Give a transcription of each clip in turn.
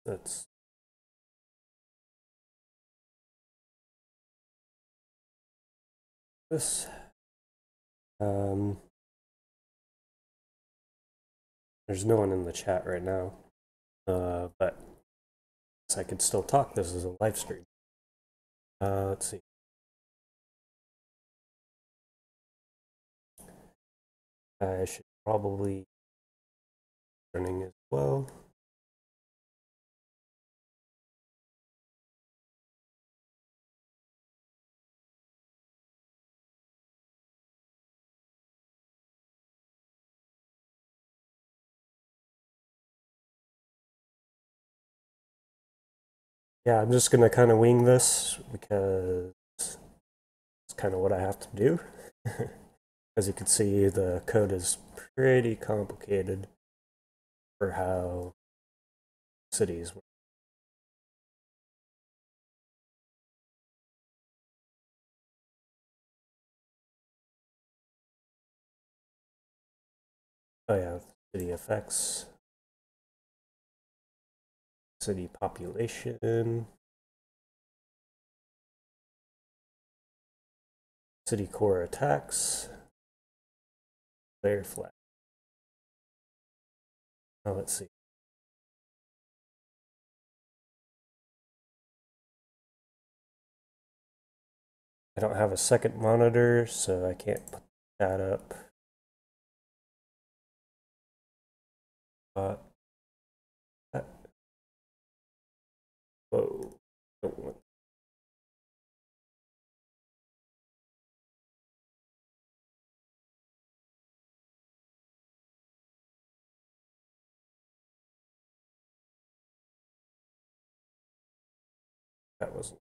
That's this. Um, there's no one in the chat right now, but I could still talk. This is a live stream. Let's see. I should probably running as well. Yeah, I'm just gonna kind of wing this because it's kind of what I have to do. As you can see, the code is pretty complicated for how cities work. Oh yeah, city effects, city population, city core attacks, layer flag. Now let's see. I don't have a second monitor, so I can't put that up. But whoa, don't want that wasn't.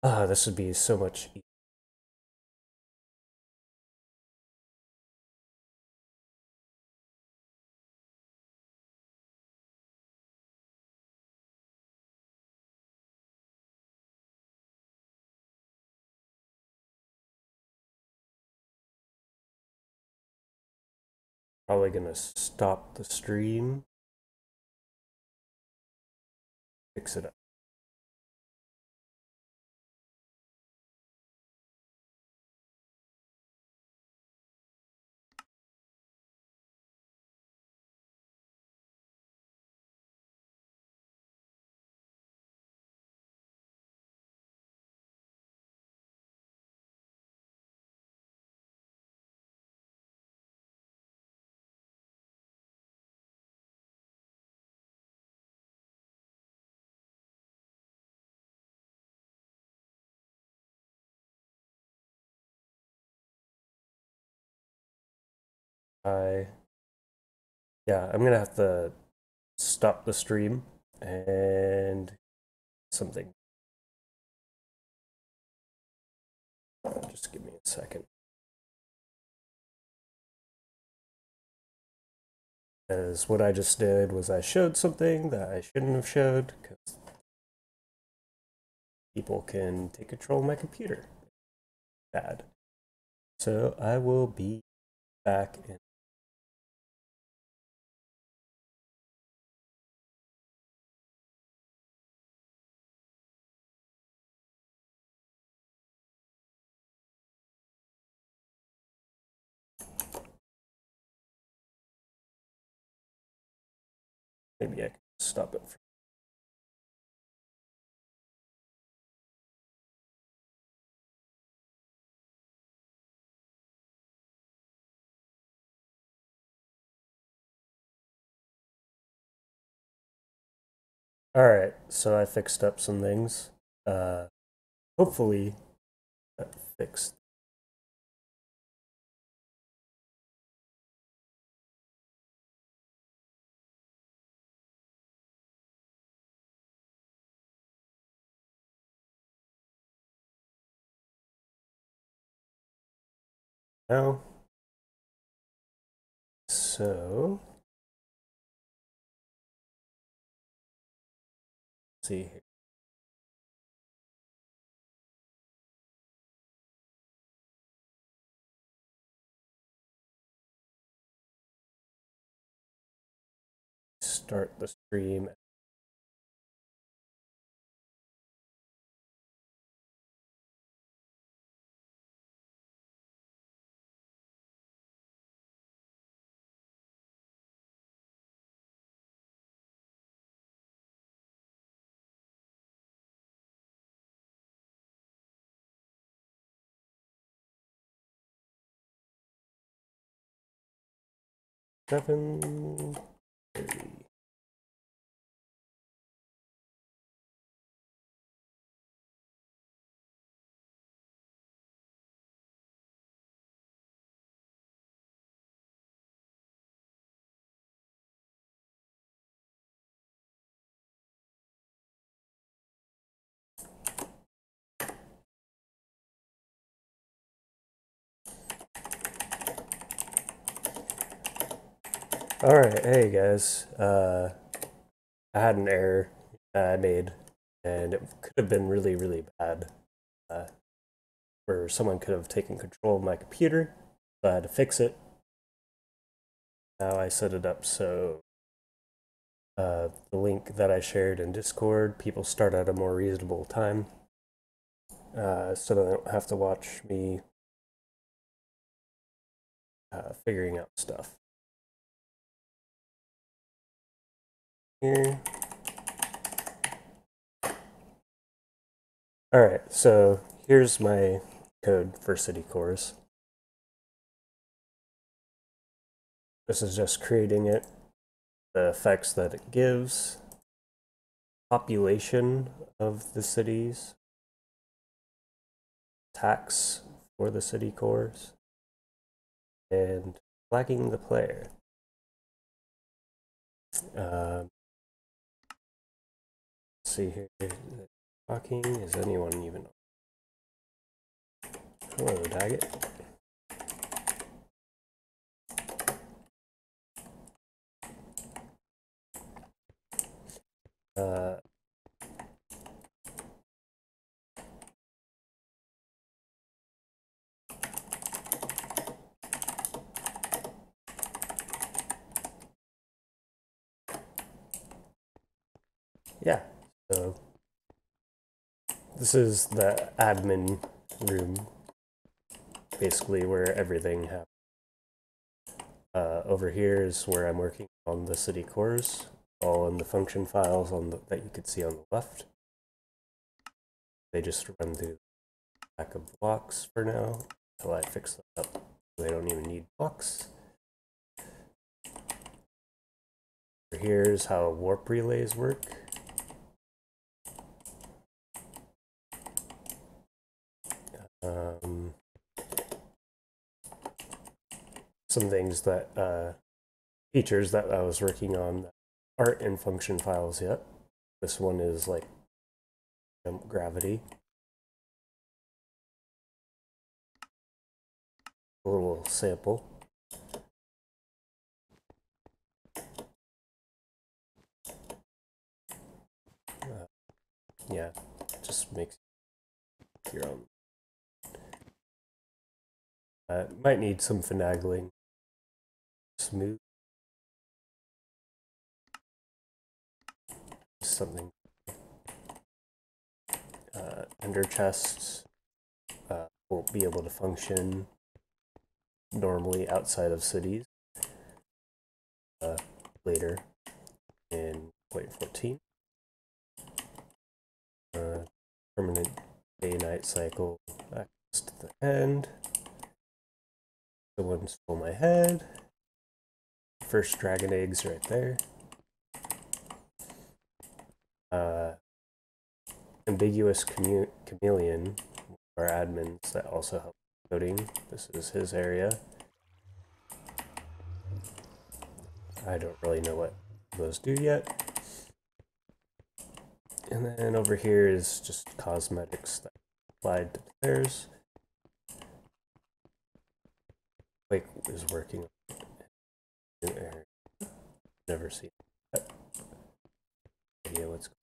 Ah, this would be so much easier. Probably gonna stop the stream, fix it up. I Yeah, I'm gonna have to stop the stream and something. Just give me a second. As what I just did was I showed something that I shouldn't have showed because people can take control of my computer. Bad. So I will be back in. Maybe I can stop it. All right, so I fixed up some things. Uh, Hopefully that fixed. Now, so see here. Start the stream. Seven. Alright, hey guys. I had an error I made, and it could have been really, really bad. Where someone could have taken control of my computer, so I had to fix it. Now I set it up so the link that I shared in Discord, people start at a more reasonable time, so they don't have to watch me figuring out stuff. Here. Alright, so here's my code for City Cores. This is just creating it, the effects that it gives, population of the cities, tax for the city cores, and flagging the player. Let's see here. Talking, is anyone even? Hello, Daggett. Yeah, so this is the admin room, basically where everything happens. Over here is where I'm working on the city cores, all in the function files that you could see on the left. They just run through the stack of blocks for now until I fix them up. They don't even need blocks. Here's how warp relays work. Some things that features that I was working on that aren't in function files yet. This one is like gravity. A little sample. Yeah, just makes your own. Might need some finagling. Smooth. Something. Ender chests won't be able to function normally outside of cities later in 0.14. Permanent day-night cycle back to the end. Someone stole my head. First dragon eggs right there. Ambiguous chameleon, our admins that also help coding. This is his area. I don't really know what those do yet. And then over here is just cosmetics that applied to players. Quake is working on it. Never seen that. Idea what's going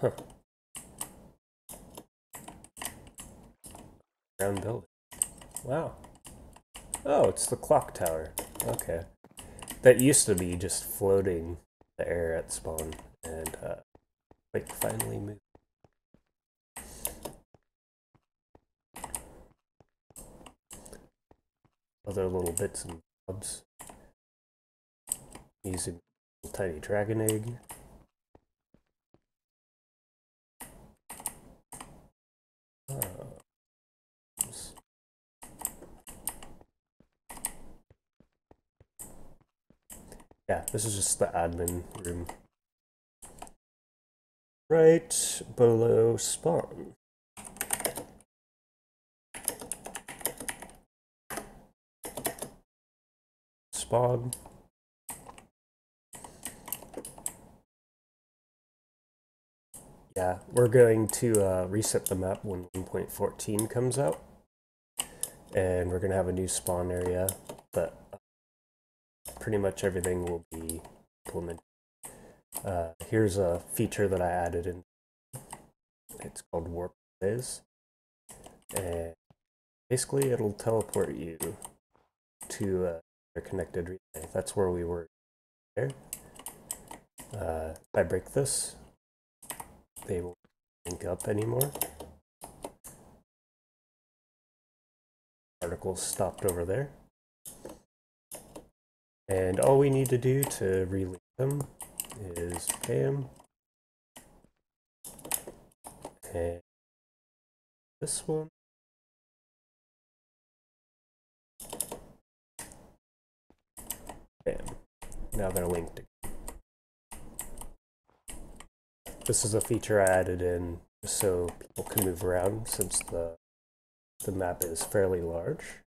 Huh. Round building. Wow. Oh, it's the clock tower. Okay. That used to be just floating the air at spawn, and like finally moved. Other little bits and bobs. Using a tiny dragon egg. Yeah, this is just the admin room. Right below spawn. Spawn. Yeah, we're going to reset the map when 1.14 comes out. And we're going to have a new spawn area, but pretty much everything will be implemented. Here's a feature that I added in. It's called Warp Viz. And basically it'll teleport you to a connected relay. That's where we were there. If I break this, they won't link up anymore. Particles stopped over there. And all we need to do to relink them is bam. And this one. Bam. Now they're linked. This is a feature I added in just so people can move around since the map is fairly large.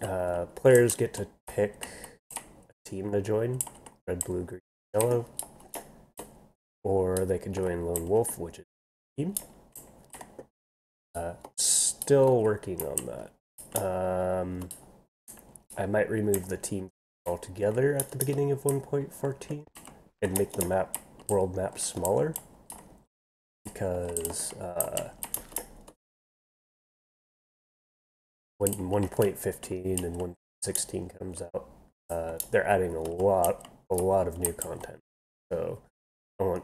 Okay. Players get to pick a team to join, red, blue, green, yellow, or they can join Lone Wolf, which is a team. Still working on that. I might remove the team altogether at the beginning of 1.14 and make the world map smaller, because when 1.15 and 1.16 comes out, they're adding a lot of new content. So I want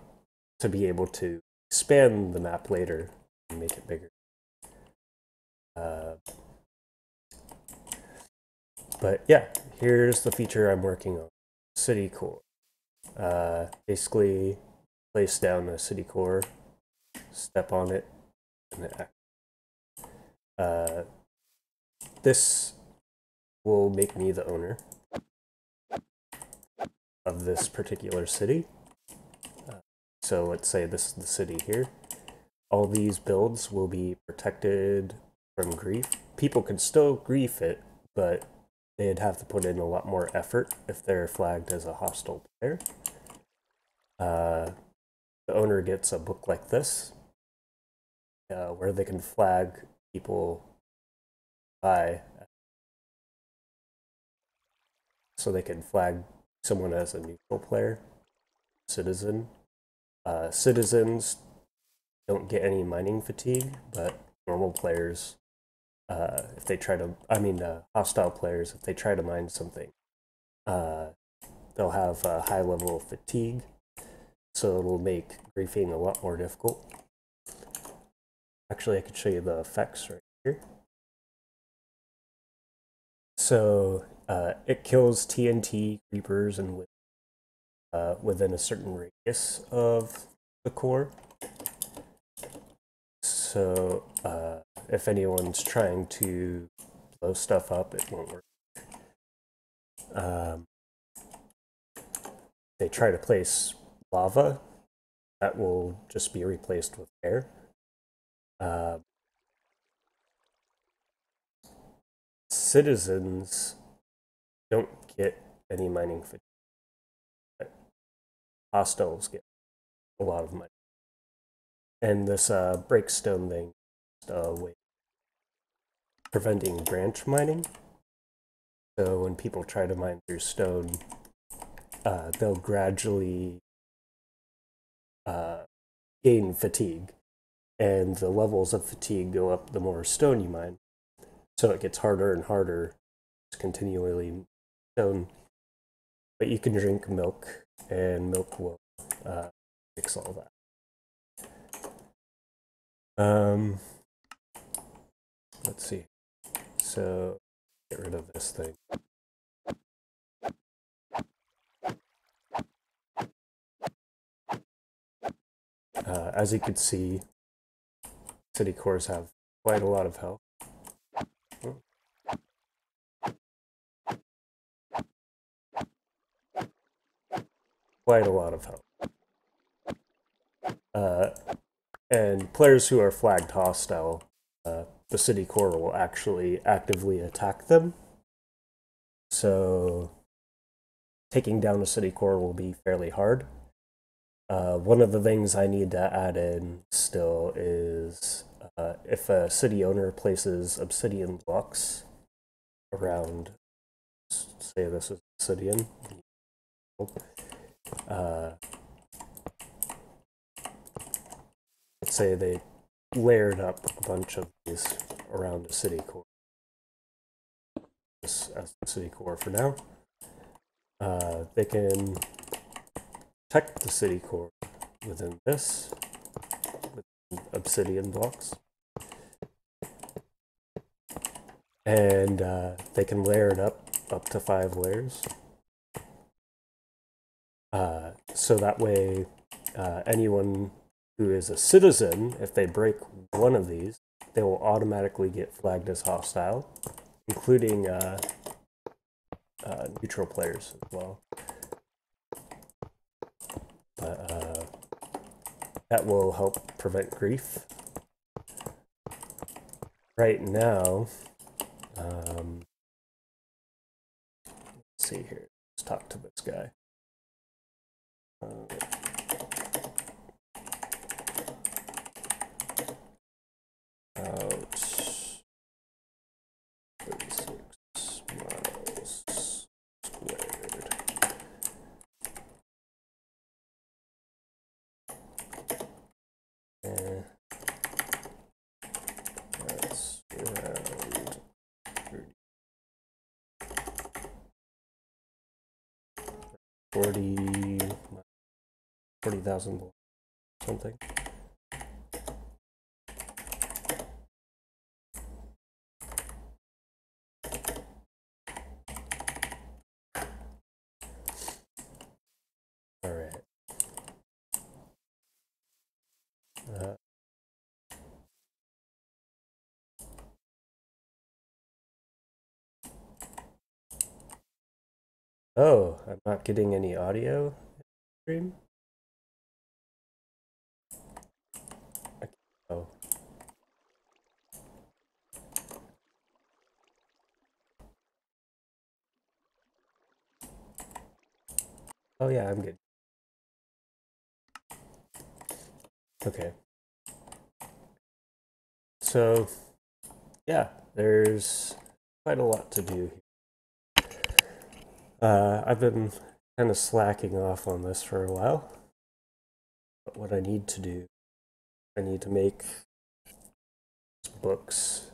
to be able to expand the map later and make it bigger. But yeah, here's the feature I'm working on. City core. Basically, place down a city core, step on it, and then act. This will make me the owner of this particular city. So let's say this is the city here. All these builds will be protected from grief. People can still grief it, but they'd have to put in a lot more effort if they're flagged as a hostile player. The owner gets a book like this, where they can flag people by, so they can flag someone as a neutral player, citizen. Citizens don't get any mining fatigue, but normal players, if they try to, hostile players, if they try to mine something, they'll have a high level of fatigue, so it'll make griefing a lot more difficult. Actually, I could show you the effects right here. So it kills TNT creepers and within a certain radius of the core. So if anyone's trying to blow stuff up, it won't work. They try to place lava, that will just be replaced with air. Citizens don't get any mining fatigue. Hostiles get a lot of money. And this breakstone thing, wait. preventing branch mining. So when people try to mine through stone, they'll gradually gain fatigue, and the levels of fatigue go up the more stone you mine. So it gets harder and harder to continually stone. But you can drink milk, and milk will fix all that. Let's see. So get rid of this thing. As you can see, city cores have quite a lot of health. Quite a lot of health. And players who are flagged hostile, the city core will actually actively attack them. So taking down a city core will be fairly hard. One of the things I need to add in still is if a city owner places obsidian blocks around, say this is obsidian, let's say they layered up a bunch of these around the city core. This as the city core for now. They can protect the city core within this with obsidian blocks, and they can layer it up to 5 layers. So that way, anyone who is a citizen, if they break one of these, they will automatically get flagged as hostile, including neutral players as well. But that will help prevent grief. Right now, let's see here. Let's talk to this guy. About 36 miles squared. And that's around 40,000 something. All right. Oh, I'm not getting any audio stream? Oh. Oh yeah, I'm good. Okay. So, yeah, there's quite a lot to do here. I've been kind of slacking off on this for a while. But what I need to do, I need to make books.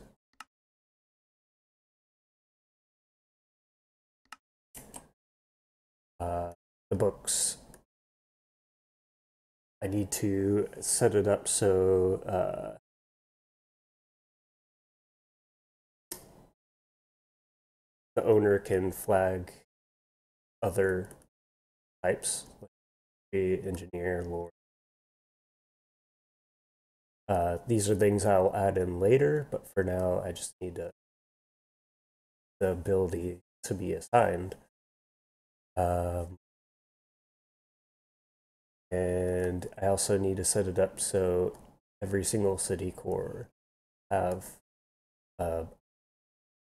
The books, I need to set it up so the owner can flag other types, like the engineer, lore. These are things I'll add in later, but for now I just need the ability to be assigned. And I also need to set it up so every single city core have a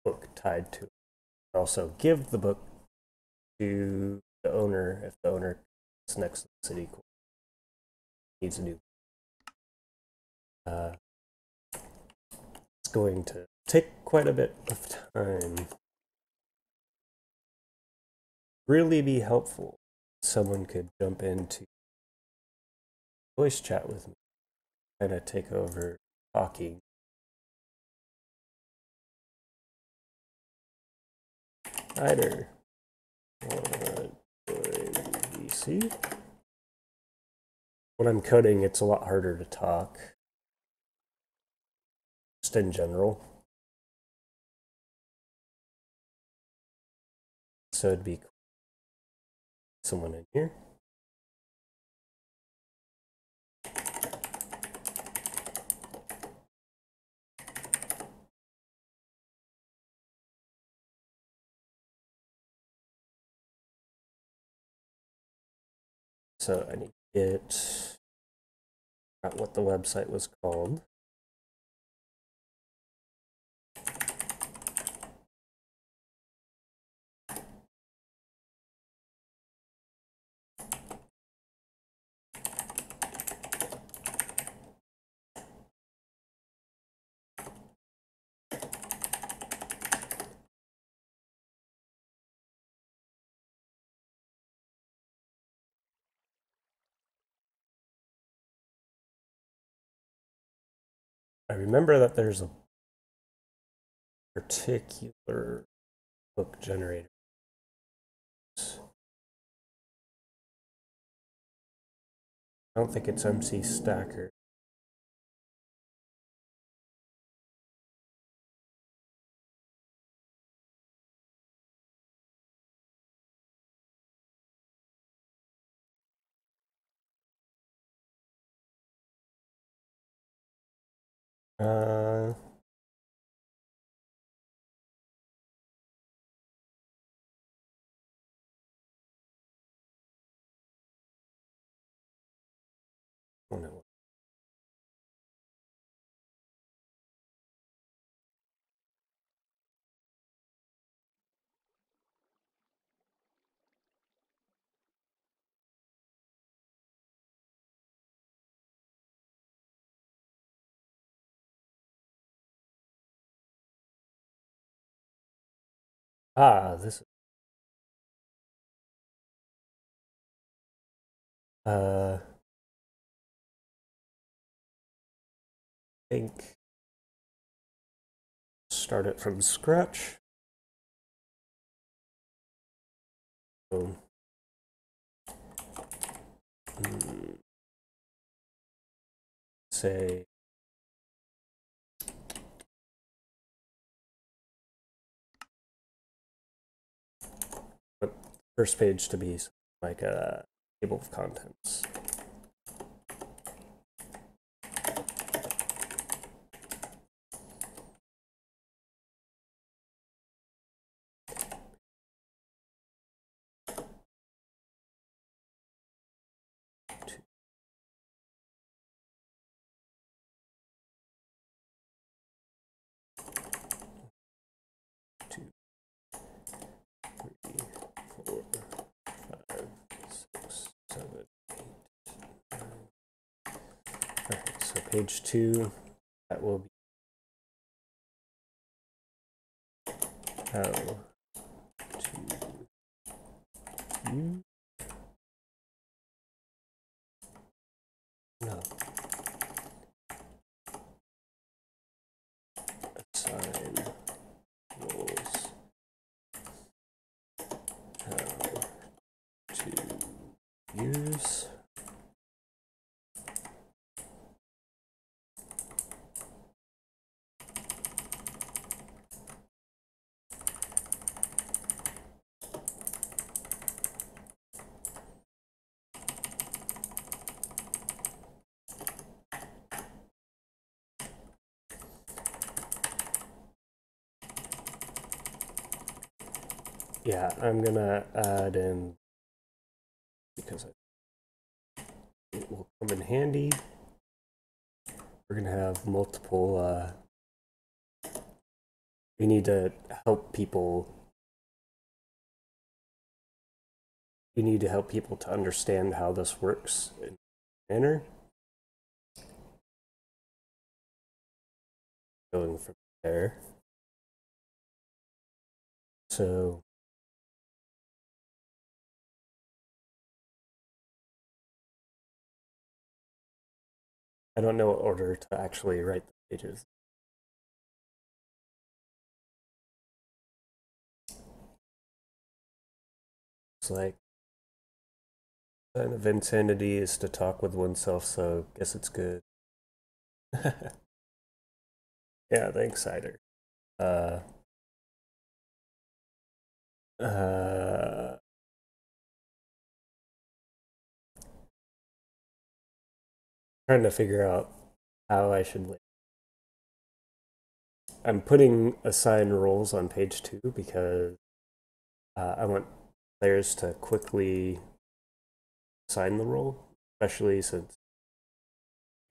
book tied to it. Also give the book to the owner if the owner is next to the city core needs a new. It's going to take quite a bit of time. Really be helpful if someone could jump into voice chat with me, kind of take over talking. Either VC. When I'm coding, it's a lot harder to talk, just in general. So it'd be someone in here. So I need to get out what the website was called. I remember that there's a particular book generator. I don't think it's MC Stacker. Oh no. This I think start it from scratch. So, say first page to be like a table of contents. So page 2, that will be how to use no. Assign roles. How to use yeah, I'm gonna add in because it will come in handy. We're gonna have multiple we need to help people. We need to help people to understand how this works in a manner. Going from there. So I don't know what order to actually write the pages. It's like sign of insanity is to talk with oneself, so I guess it's good. Yeah, thanks, Cider. Uh, uh, trying to figure out how I should. I'm putting assign roles on page 2 because I want players to quickly assign the role, especially since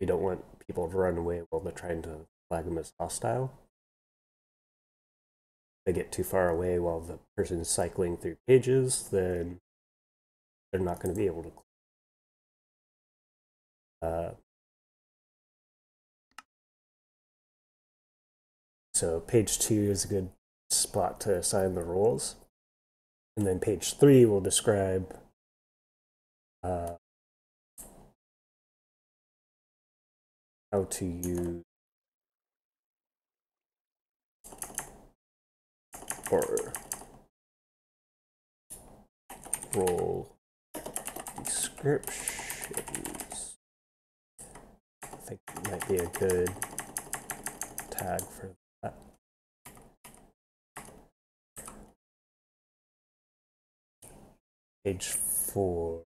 we don't want people to run away while they're trying to flag them as hostile. They get too far away while the person is cycling through pages, then they're not going to be able to. So page 2 is a good spot to assign the roles. And then page 3 will describe how to use or role descriptions. I think it might be a good tag for that. Page 4.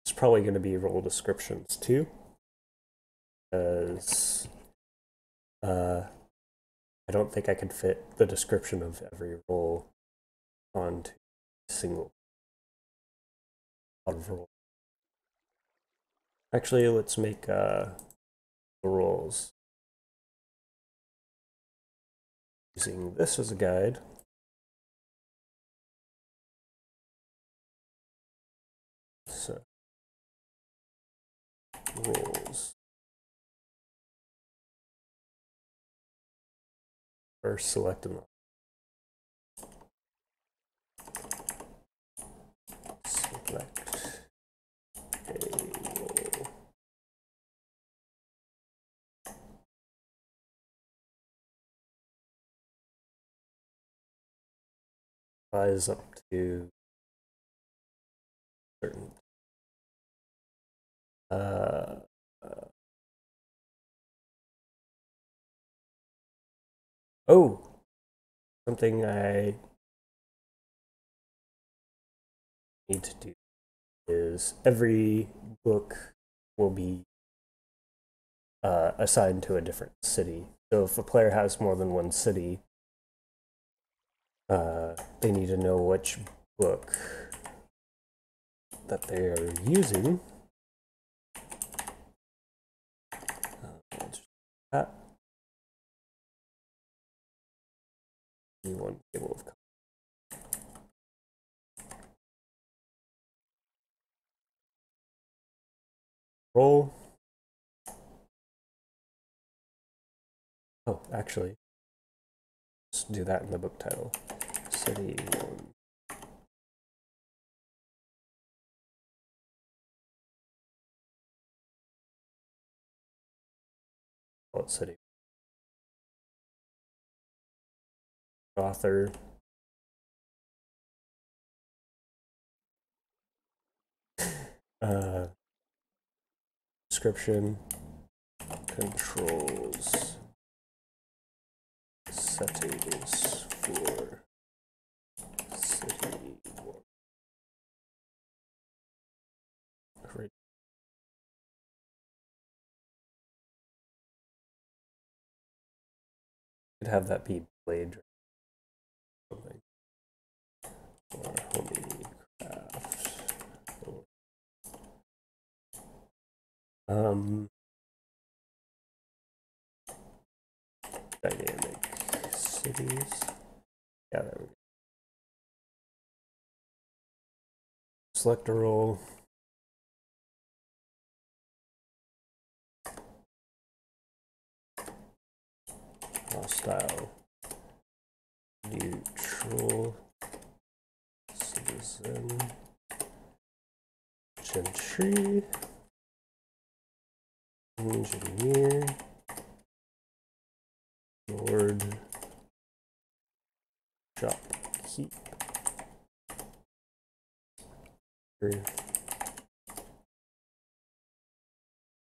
It's probably going to be role descriptions too, because I don't think I could fit the description of every role onto a single role. Actually, let's make the roles using this as a guide. So roles. First, select them. Select a role. Size up to certain. Oh, something I need to do is every book will be assigned to a different city. So if a player has more than one city, they need to know which book that they are using. That. One table of role. Oh, actually, let's do that in the book title. City 1. Call it city. Author. Description. Controls. Settings for city 1. Great. Could have that be Blade or something. Or Homecraft. Dynamic cities. Yeah, there we go. Select a role. hostile, neutral, citizen, gentry, engineer, lord, shopkeep,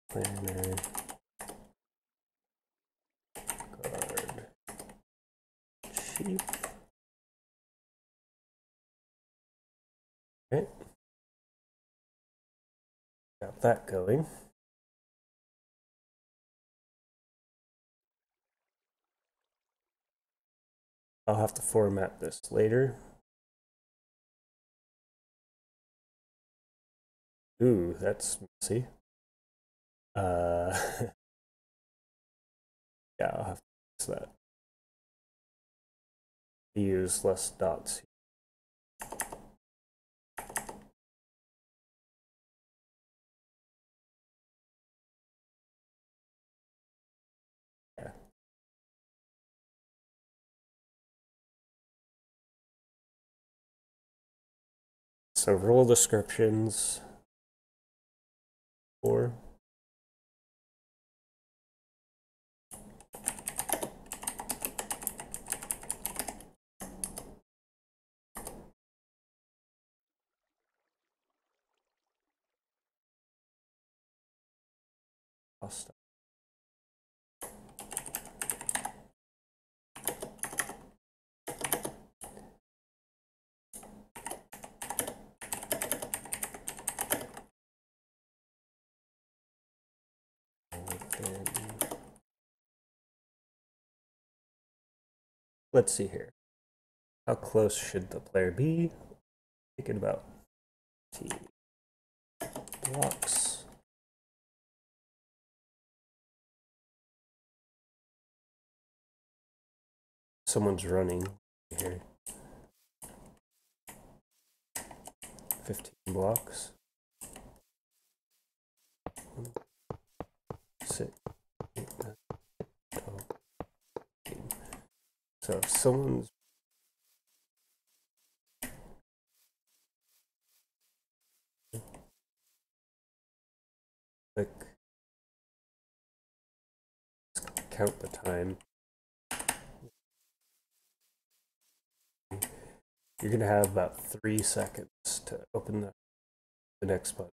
planner, guard, chief. Okay. Got that going. I'll have to format this later. Ooh, that's messy. Yeah, I'll have to fix that. Use less dots. Yeah. So role descriptions for hostile. Let's see here. How close should the player be? Thinking about T blocks. Someone's running here. 15 blocks. 6, 8, 9, 12, 15. So if someone's like, count the time. You're gonna have about 3 seconds to open the next button.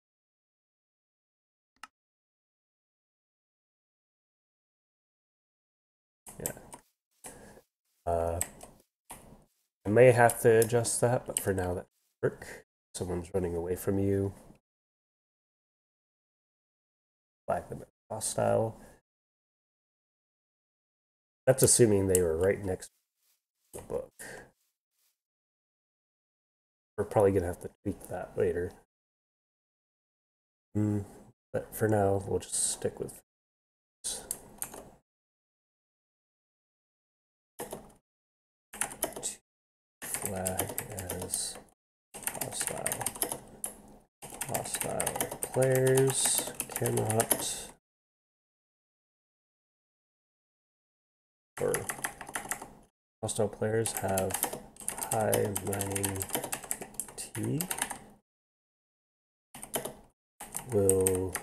Yeah. I may have to adjust that, but for now that should work. Someone's running away from you. Flag them as hostile. That's assuming they were right next to the book. We're probably gonna have to tweak that later. But for now, we'll just stick with flag as hostile. Hostile players cannot, or hostile players have high mining fatigue, will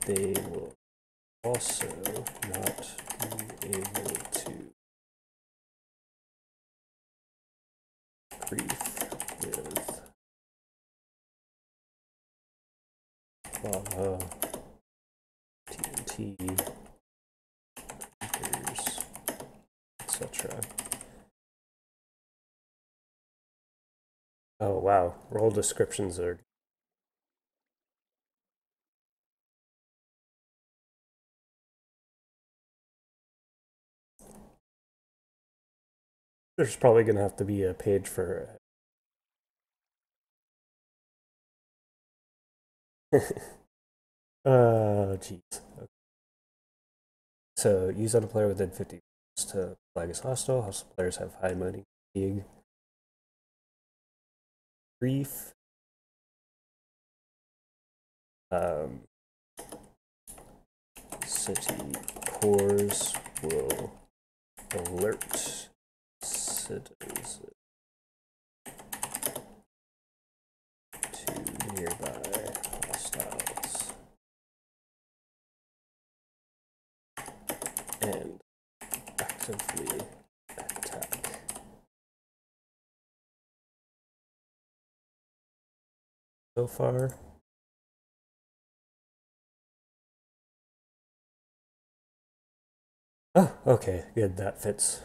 they will also not be able to grief with lava, TNT, creepers, etc. Oh wow, role descriptions are there's probably gonna have to be a page for jeez. Okay. So use on a player within 50 to flag as hostile. Hostile players have high mining fatigue. Grief. city cores will alert citizens to nearby hostiles and actively attack. So far, oh, okay, good, that fits.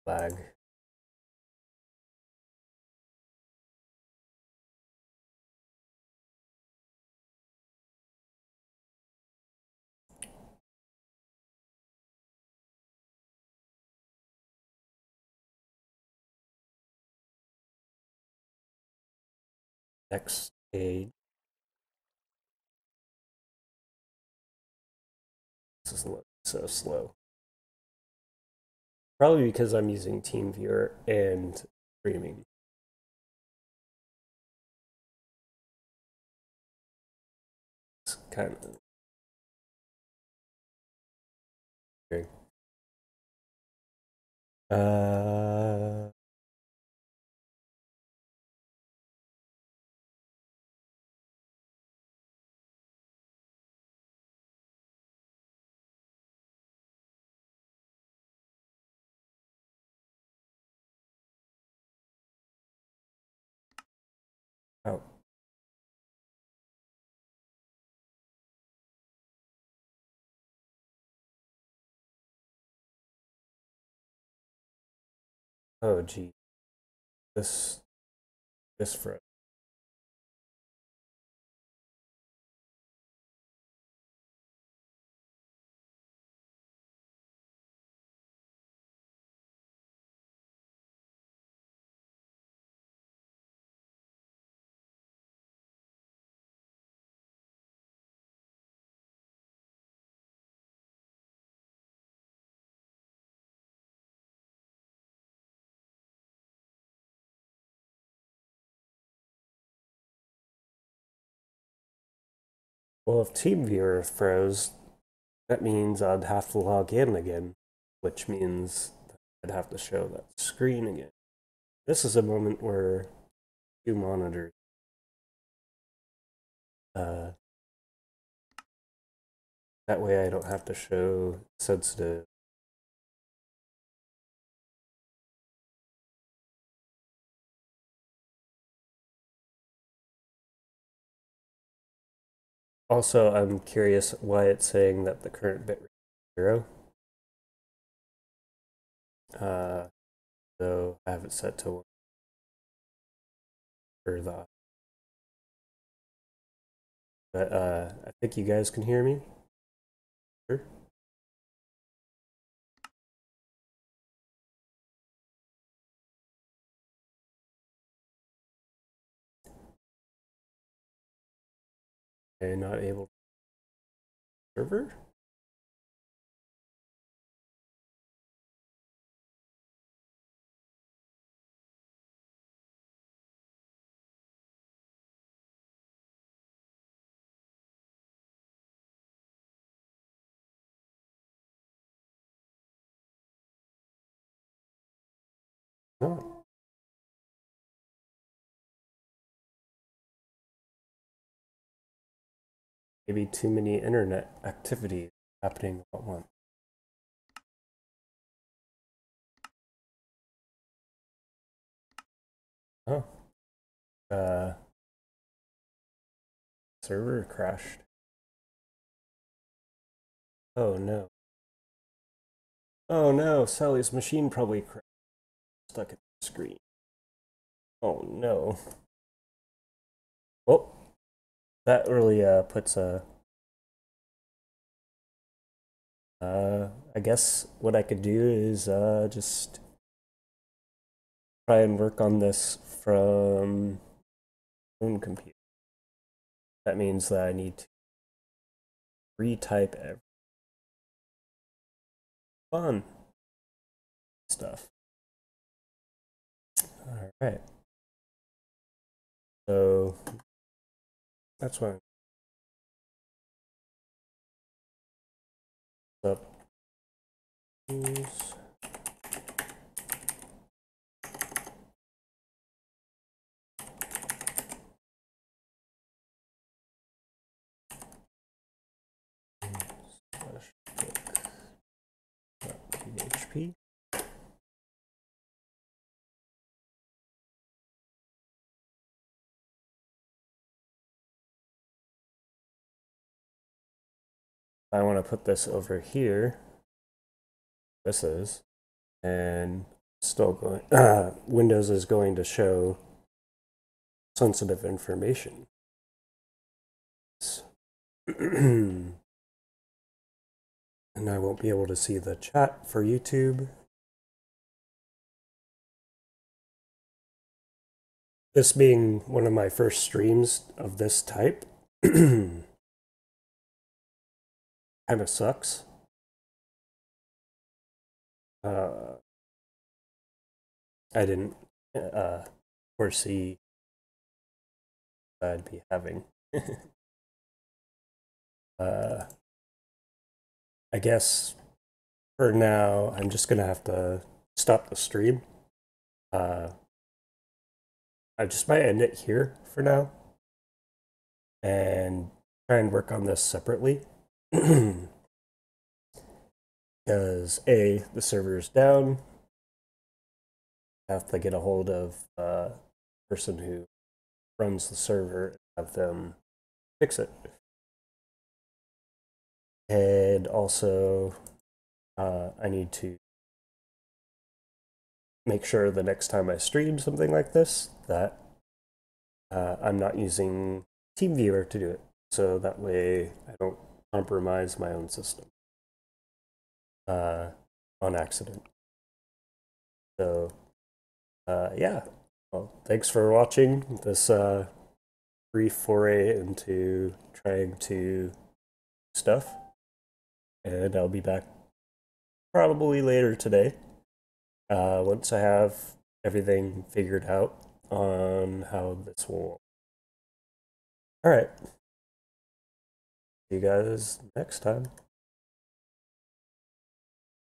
Flag. Next page. This is so slow. Probably because I'm using TeamViewer and streaming. It's kind of weird. Oh. Oh, gee. This for well, if TeamViewer froze, that means I'd have to log in again, which means I'd have to show that screen again. This is a moment where two monitors that way I don't have to show sensitive. Also, I'm curious why it's saying that the current bit rate is 0. So I have it set to 1 for the. But I think you guys can hear me. Sure. And not able to server. No. Maybe too many internet activities happening at once. Oh. Server crashed. Oh no. Oh no, Sally's machine probably crashed. Stuck at the screen. Oh no. Well, that really puts a. I guess what I could do is just try and work on this from home computer. That means that I need to retype every fun stuff. All right. So that's what I'm up. PHP. I want to put this over here. This is, and still going. Windows is going to show sensitive information. And I won't be able to see the chat for YouTube. This being one of my first streams of this type, kind of sucks. I didn't foresee I'd be having. I guess for now, I'm just gonna have to stop the stream. I just might end it here for now and try and work on this separately. Because A, the server is down. I have to get a hold of the person who runs the server and have them fix it. And also, I need to make sure the next time I stream something like this that I'm not using TeamViewer to do it. So that way I don't compromise my own system on accident. So yeah, well, thanks for watching this brief foray into trying to stuff. And I'll be back probably later today once I have everything figured out on how this will work. All right. See you guys next time.